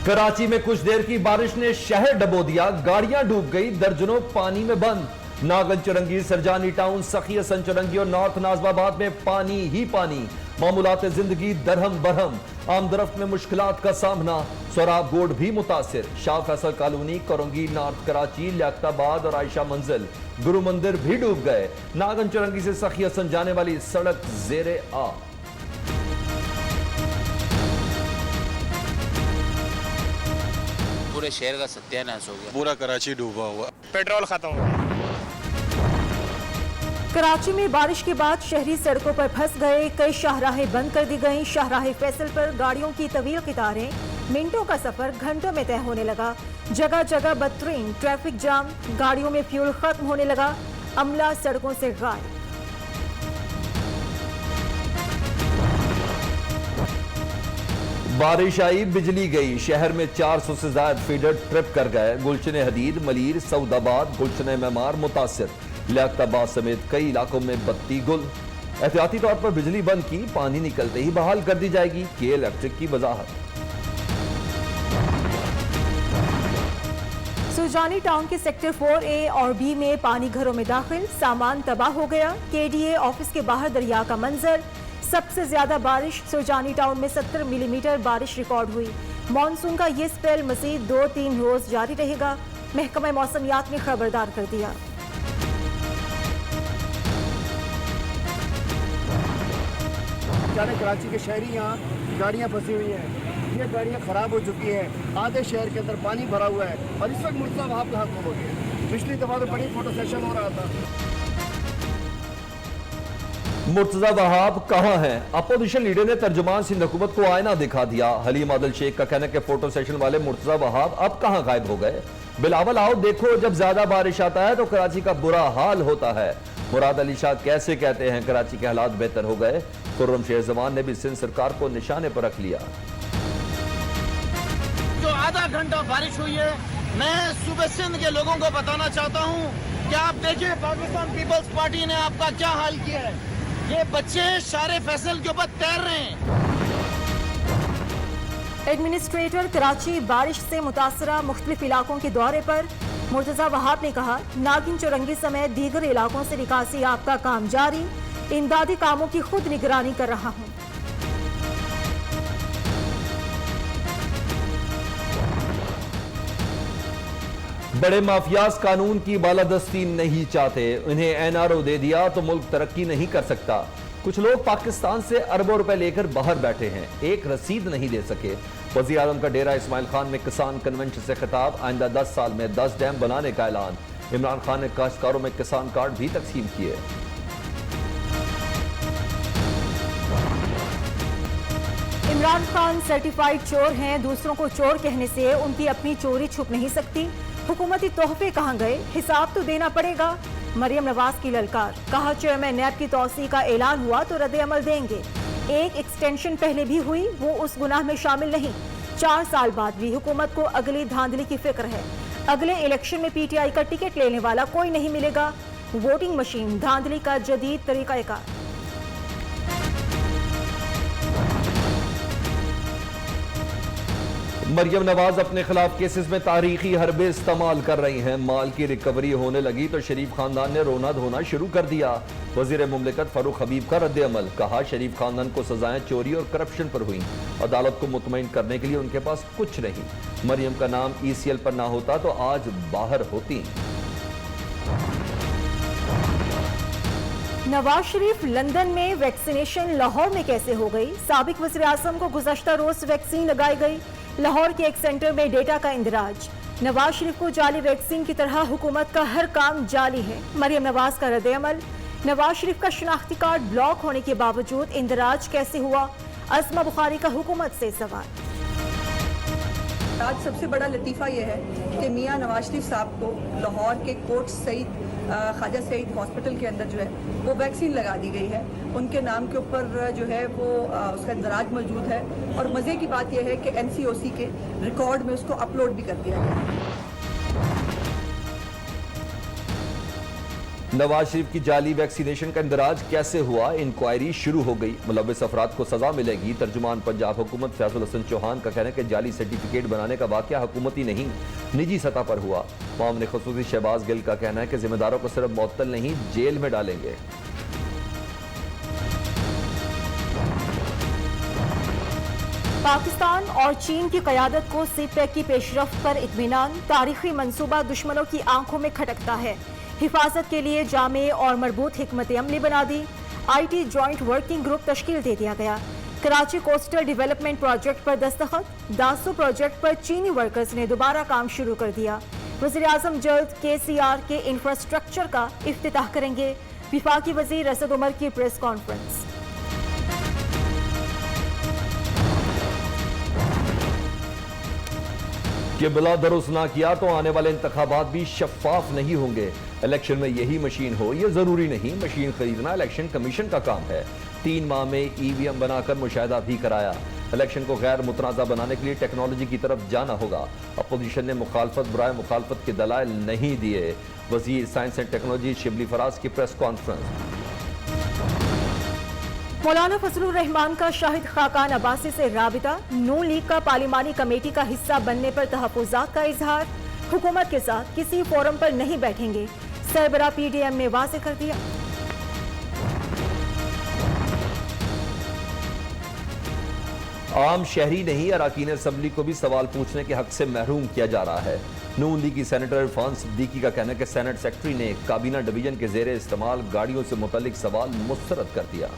कराची में कुछ देर की बारिश ने शहर डबो दिया, गाड़ियां डूब गई, दर्जनों पानी में बंद। नागन चुरंगी, सरजानी टाउन, सखी हसन चुरंगी और नॉर्थ नाजबाबाद में पानी ही पानी। मामूलात जिंदगी दरहम बरहम, आमदरफ्त में मुश्किलात का सामना। सोराब गोड भी मुतासिर। शाह फैसल कॉलोनी, कोरंगी, नॉर्थ कराची, लियाकताबाद और आयशा मंजिल, गुरु मंदिर भी डूब गए। नागन चुरंगी से सखी हसन जाने वाली सड़क जेरे आ। पूरे शहर का सत्यानाश हो गया, पूरा कराची डूबा हुआ, पेट्रोल खत्म हो गया। कराची में बारिश के बाद शहरी सड़कों पर फंस गए, कई शाहराहें बंद कर दी गईं। शाहराह फैसल पर गाड़ियों की तवील कतारें, मिनटों का सफर घंटों में तय होने लगा। जगह जगह बदतरीन ट्रैफिक जाम, गाड़ियों में फ्यूल खत्म होने लगा, अमला सड़कों से गायब। बारिश आई, बिजली गई, शहर में 400 से ज्यादा फीडर ट्रिप कर गए। गुलशन हदीद, मलीर, सऊदाबाद, गुलशन मेमार मुतासिर। लियाकताबाद समेत कई इलाकों में बत्ती गुल। एहतियाती तौर पर बिजली बंद की, पानी निकलते ही बहाल कर दी जाएगी, के इलेक्ट्रिक की वजाहत। सुजानी टाउन के सेक्टर 4A और B में पानी घरों में दाखिल, सामान तबाह हो गया। KDA ऑफिस के बाहर दरिया का मंजर। सबसे ज्यादा बारिश सुजानी टाउन में 70 मिलीमीटर बारिश रिकॉर्ड हुई। मॉनसून का ये स्पेल मजीद 2-3 रोज जारी रहेगा, महकमा मौसमियात ने खबरदार कर दिया। कराची के शहरी यहाँ गाड़ियाँ फंसी हुई हैं, ये गाड़ियाँ खराब हो चुकी हैं, आधे शहर के अंदर पानी भरा हुआ है। और इस वक्त मुर्तज़ा वहाब कहाँ गुम हो गए। पिछली दफा तो बड़ी फोटो सेशन हो रहा था। मुर्तजा वहाब कहां हैं? अपोजिशन लीडर ने तर्जुमान सिंध हुकूमत को आईना दिखा दिया। हलीम आदिल शेख का कहना है कि फोटो सेशन वाले मुर्तजा वहाब अब कहां गायब हो गए। बिलावल आओ देखो, जब ज्यादा बारिश आता है तो कराची का बुरा हाल होता है। मुराद अली शाह कैसे कहते हैं कराची के हालात बेहतर हो गए। खुर्रम शेर जमान ने भी सिंध सरकार को निशाने पर रख लिया। जो आधा घंटा बारिश हुई है, मैं सूबे सिंध के लोगों को बताना चाहता हूँ कि आप देखिए पाकिस्तान पीपल्स पार्टी ने आपका क्या हाल किया है। ये बच्चे शारे फैसल के ऊपर तैर रहे हैं। एडमिनिस्ट्रेटर कराची बारिश से मुतासरा मुख्तलिफ इलाकों के दौरे पर। मुर्तजा वहाब ने कहा, नागिन चुरंगी समेत दीगर इलाकों से निकासी आपका काम जारी, इमदादी कामों की खुद निगरानी कर रहा हूँ। बड़े माफियाज कानून की बालादस्ती नहीं चाहते, इन्हें NRO दे दिया तो मुल्क तरक्की नहीं कर सकता। कुछ लोग पाकिस्तान से अरबों रुपए लेकर बाहर बैठे हैं, एक रसीद नहीं दे सके। वज़ीर आज़म का डेरा इस्माइल खान में किसान कन्वेंशन से खिताब, आइंदा 10 साल में 10 डैम बनाने का ऐलान। इमरान खान ने काश्तकारों में किसान कार्ड भी तकसीम किए। इमरान खान सर्टिफाइड चोर हैं, दूसरों को चोर कहने से उनकी अपनी चोरी छुप नहीं सकती। हुकूमती तोहफे कहां गए, हिसाब तो देना पड़ेगा। मरियम नवाज की ललकार, कहा चेयरमैन नैब की तौसी का ऐलान हुआ तो रद्द अमल देंगे। एक एक्सटेंशन पहले भी हुई, वो उस गुनाह में शामिल नहीं। 4 साल बाद भी हुकूमत को अगली धांधली की फिक्र है। अगले इलेक्शन में PTI का टिकट लेने वाला कोई नहीं मिलेगा। वोटिंग मशीन धांधली का जदीद तरीकाकार। मरियम नवाज अपने खिलाफ केसेस में तारीखी हरबे इस्तेमाल कर रही हैं। माल की रिकवरी होने लगी तो शरीफ खानदान ने रोना धोना शुरू कर दिया। वजीर मुमलिकत फारूक हबीब का रद्द अमल, कहा शरीफ खानदान को सजाएं चोरी और करप्शन पर हुई, अदालत को मुतमईन करने के लिए उनके पास कुछ नहीं। मरियम का नाम ECL पर ना होता तो आज बाहर होती। नवाज शरीफ लंदन में वैक्सीनेशन लाहौर में कैसे हो गई? साबिक वज़ीर आज़म को गुज़श्ता रोज वैक्सीन लगाई गई। लाहौर के एक सेंटर में डेटा का इंदराज। नवाज शरीफ को जाली वैक्सीन की तरह हुकूमत का हर काम जाली है। मरियम नवाज का रद्द अमल। नवाज शरीफ का शनाख्ती कार्ड ब्लॉक होने के बावजूद इंदराज कैसे हुआ? अस्मा बुखारी का हुकूमत से सवाल। आज सबसे बड़ा लतीफ़ा यह है कि मियां नवाज शरीफ साहब को लाहौर के कोट सईद ख्वाजा सईद हॉस्पिटल के अंदर जो है वो वैक्सीन लगा दी गई है। उनके नाम के ऊपर जो है वो उसका इंदराज मौजूद है। और मज़े की बात यह है कि NCOC के रिकॉर्ड में उसको अपलोड भी कर दिया गया। नवाज शरीफ की जाली वैक्सीनेशन का इंदराज कैसे हुआ, इंक्वायरी शुरू हो गई। मुलविस अफराद को सजा मिलेगी। तर्जुमान पंजाब हुकूमत फैसल हसन चौहान का कहना है कि जाली सर्टिफिकेट बनाने का वाकया हुकूमती नहीं, निजी सतह पर हुआ। मामले खुसूसी शहबाज गिल का कहना है कि जिम्मेदारों को सिर्फ मुअत्तल नहीं, जेल में डालेंगे। पाकिस्तान और चीन की क़यादत को सीपैक की पेशरफ्त पर इत्मीनान। तारीखी मंसूबा दुश्मनों की आंखों में खटकता है। हिफाजत के लिए जामे और मरबूत हिकमत अमली बना दी। IT जॉइंट वर्किंग ग्रुप तश्कील दे दिया गया। कराची कोस्टल डेवलपमेंट प्रोजेक्ट पर दस्तखत। दासू प्रोजेक्ट पर चीनी वर्कर्स ने दोबारा काम शुरू कर दिया। वज़ीर आज़म जल्द KCR के इंफ्रास्ट्रक्चर का इफ्तिताह करेंगे। विफाकी वज़ीर असद उमर की प्रेस कॉन्फ्रेंस। कि बिला दुरुस्त ना किया तो आने वाले इंतखाबात भी शफाफ नहीं होंगे। इलेक्शन में यही मशीन हो ये जरूरी नहीं, मशीन खरीदना इलेक्शन कमीशन का काम है। 3 माह में EVM बनाकर मुशाहिदा भी कराया। इलेक्शन को गैर मुतनाज़ा बनाने के लिए टेक्नोलॉजी की तरफ जाना होगा। अपोजिशन ने मुखालफत बराए मुखालफत के दलाइल नहीं दिए। वजीर science and technology Shibli Faraz की प्रेस कॉन्फ्रेंस। मौलाना फजलुर रहमान का शाहिद खाकान अब्बासी से राबिता। नून लीग का पार्लिमानी कमेटी का हिस्सा बनने पर तहफ़्फ़ुज़ात का इजहार। हुकूमत के साथ किसी फोरम पर नहीं बैठेंगे, सरबरा PDM ने वाज़ेह कर दिया। आम शहरी नहीं, अराकीन असम्बली को भी सवाल पूछने के हक से महरूम किया जा रहा है। नून लीग की सेनेटर इरफान सिद्दीकी का कहना है कि सेनेट सेक्रेटरी ने काबीना डिवीजन के जेर इस्तेमाल गाड़ियों से मुतल्लिक सवाल मुस्तरद कर दिया।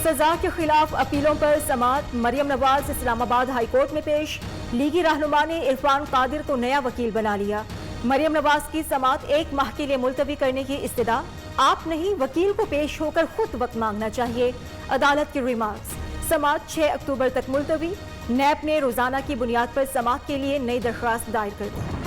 सजा के खिलाफ अपीलों पर समाअत। मरियम नवाज इस्लामाबाद हाई कोर्ट में पेश। लीगी रहनुमा ने इरफान कादिर को नया वकील बना लिया। मरियम नवाज की समाअत 1 माह के लिए मुलतवी करने की इस्तदा। आप नहीं, वकील को पेश होकर खुद वक्त मांगना चाहिए, अदालत की रिमार्क्स। समाअत 6 अक्टूबर तक मुलतवी। नैब ने रोजाना की बुनियाद पर समाअत के लिए नई दरख्वास्त दायर कर दी।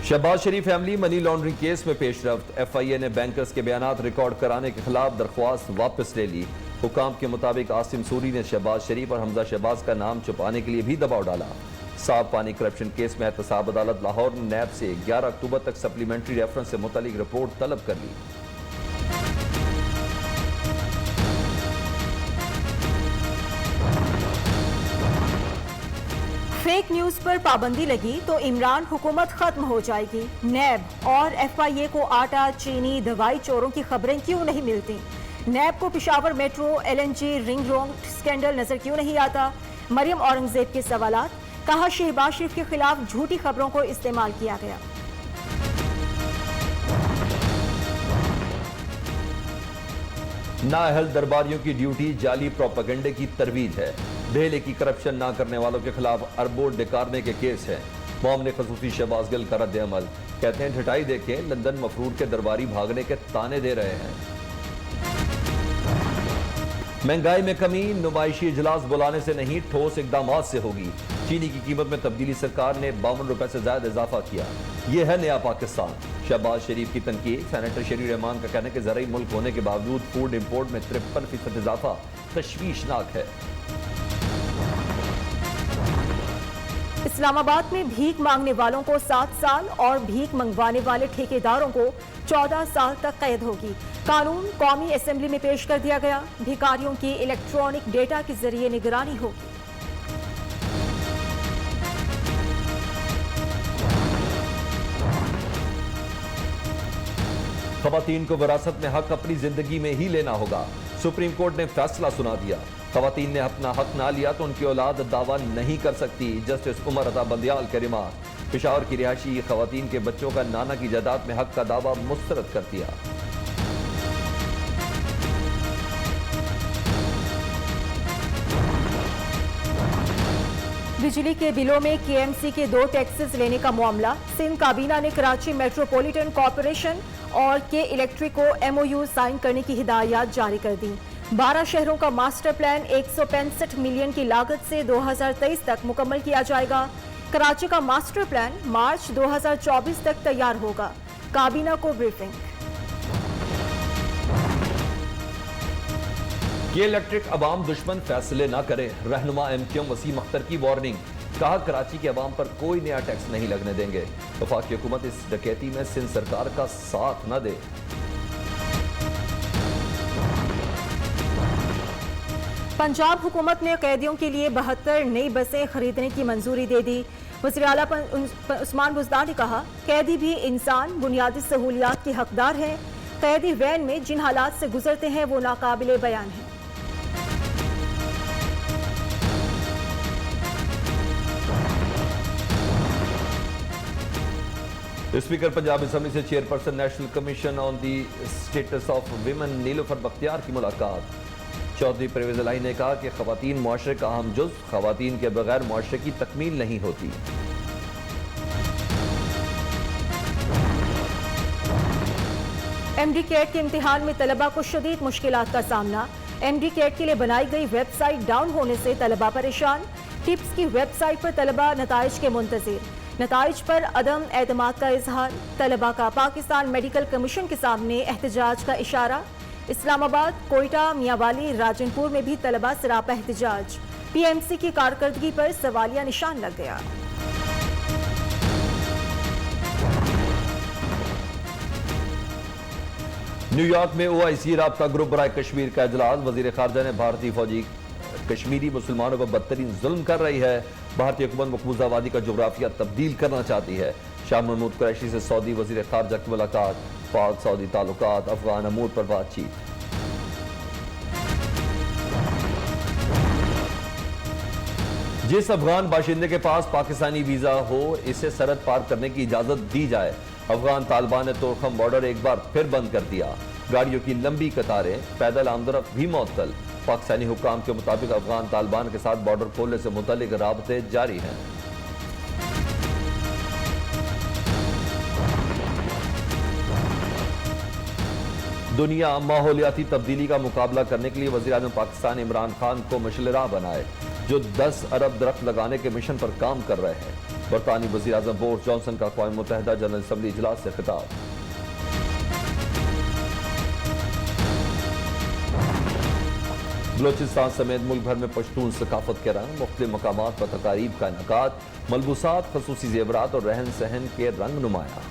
शहबाज शरीफ फैमिली मनी लॉन्ड्रिंग केस में पेशरफ्त। FIA ने बैंकर्स के बयानात रिकॉर्ड कराने के खिलाफ दरख्वास्त वापस ले ली। हुकाम के मुताबिक आसिम सूरी ने शहबाज शरीफ और हमजा शहबाज का नाम छुपाने के लिए भी दबाव डाला। साफ पानी करप्शन केस में एहतसाब अदालत लाहौर ने नैब से 11 अक्टूबर तक सप्लीमेंट्री रेफरेंस से मुतालिक रिपोर्ट तलब कर ली। फेक न्यूज पर पाबंदी लगी तो इमरान हुकूमत खत्म हो जाएगी। नैब और FIA को आटा, चीनी, दवाई चोरों की खबरें क्यों नहीं मिलती? नैब को Peshawar metro, LNG, ring road scandal नजर क्यों नहीं आता? मरियम औरंगजेब के सवालात। कहा शहबाज शरीफ के खिलाफ झूठी खबरों को इस्तेमाल किया गया। नाअहल दरबारियों की ड्यूटी जाली प्रोपेगेंडे की तरवीज है। बेहले की करप्शन ना करने वालों के खिलाफ अरबों डिकारने के केस है। मामले खसूसी शहबाज गिल का रद्द अमल। कहते हैं ढिठाई देखें, लंदन मफरूर के दरबारी भागने के ताने दे रहे हैं। महंगाई में कमी नुमाइशी इजलास बुलाने से नहीं, ठोस इकदाम से होगी। चीनी की कीमत में तब्दीली, सरकार ने 52 रुपए से ज्यादा इजाफा किया। यह है नया पाकिस्तान। शहबाज शरीफ की तनकीद। सेनेटर शरीफ रहमान का कहना है कि ज़राई मुल्क होने के बावजूद फूड इंपोर्ट में 53% इजाफा तशवीशनाक है। इस्लामाबाद में भीख मांगने वालों को 7 साल और भीख मंगवाने वाले ठेकेदारों को 14 साल तक कैद होगी। कानून कौमी असेंबली में पेश कर दिया गया। भिखारियों की इलेक्ट्रॉनिक डेटा के जरिए निगरानी होगी। खवातीन को विरासत में हक अपनी जिंदगी में ही लेना होगा। सुप्रीम कोर्ट ने फैसला सुना दिया। खवातीन ने अपना हक ना लिया तो उनकी औलाद दावा नहीं कर सकती। जस्टिस उमर अता बंदियाल के रिमार्क। पेशावर की रिहायशी खवातीन के बच्चों का नाना की जायदाद में हक का दावा मुस्तरद कर दिया। बिजली के बिलों में KMC के 2 टैक्सेस लेने का मामला। सिंध काबीना ने कराची मेट्रोपॉलिटन कॉरपोरेशन और के इलेक्ट्रिक को MOU साइन करने की हिदायत जारी कर दी। 12 शहरों का मास्टर प्लान 165 मिलियन की लागत से 2023 तक मुकम्मल किया जाएगा। कराची का मास्टर प्लान मार्च 2024 तक तैयार होगा। काबीना को ब्रीफिंग। के इलेक्ट्रिक अवाम दुश्मन फैसले ना करे। रहनुमा MQM वसीम अख्तर की वार्निंग। कहा कराची के अवाम पर कोई नया टैक्स नहीं लगने देंगे। वफाकी हुकूमत इस डकैती में सिंध सरकार का साथ न दे। पंजाब हुकूमत ने कैदियों के लिए 72 नई बसें खरीदने की मंजूरी दे दी। वज़ीर आला उस्मान बुज़दार ने कहा, कैदी भी इंसान बुनियादी सहूलियात के हकदार हैं। कैदी वैन में जिन हालात से गुजरते हैं वो नाकाबिले बयान है। स्पीकर पंजाब असेंबली से chairperson national commission on the status of women Nilufar Bakhtiar की मुलाकात। चौधरी परवेज इलाही ने कहा कि खवातीन मुआशरे का अहम जुज़, खवातीन के बगैर मुआशरे की तकमील नहीं होती। MD कैट के इम्तिहान में तलबा को शदीद मुश्किलात का सामना। MD कैट के लिए बनाई गई वेबसाइट डाउन होने से तलबा परेशान। टिप्स की वेबसाइट पर तलबा नताइज के मुंतजिर, नताइज पर अदम एतमाद का इजहार। तलबा का पाकिस्तान मेडिकल कमीशन के सामने एहतजाज का इशारा। इस्लामाबाद, कोयटा, मियांवाली, राजनपुर में भी तलबा सरापा एहतजाज। PMC की कारकर्दगी पर सवालिया निशान लग गया। न्यूयॉर्क में OIC राब्ता ग्रुप बराए कश्मीर का इजलास। वजीर खारजा ने भारतीय फौजी कश्मीरी मुसलमानों पर बदतरीन जुल्म कर रही है। भारतीय हुकूमत मकबूजा वादी का जोग्राफिया तब्दील करना चाहती है। शाह महमूद कुरैशी से सऊदी वजीर खारजा की मुलाकात। पाक सऊदी ताल्लुकात, अफगान अमूर पर बातचीत। जिस अफगान बाशिंदे के पास पाकिस्तानी वीजा हो, इसे सरहद पार करने की इजाजत दी जाए। अफगान तालिबान ने तोरखम बॉर्डर एक बार फिर बंद कर दिया। गाड़ियों की लंबी कतारें, पैदल आमदरफ्त भी मुअत्तल। पाकिस्तानी हुक्काम के मुताबिक अफगान तालिबान के साथ बॉर्डर खोलने से मुतल्लिक राबते जारी हैं। दुनिया माहौलियाती तब्दीली का मुकाबला करने के लिए वज़ीर-ए-आज़म पाकिस्तान इमरान खान को मशअल राह बनाए, जो 10 अरब दरख्त लगाने के मिशन पर काम कर रहे हैं। बरतानी वज़ीर-ए-आज़म बोरिस जॉनसन का अक़वाम मुत्तहिदा जनरल असम्बली इजलास से खिताब। बलोचिस्तान समेत मुल्क भर में पश्तून सकाफत के रंग, मुख्तलिफ मकामात पर तकारीब का इनेकाद, मलबूसात, खसूसी ज़ेवरात और रहन सहन के रंग नुमाया।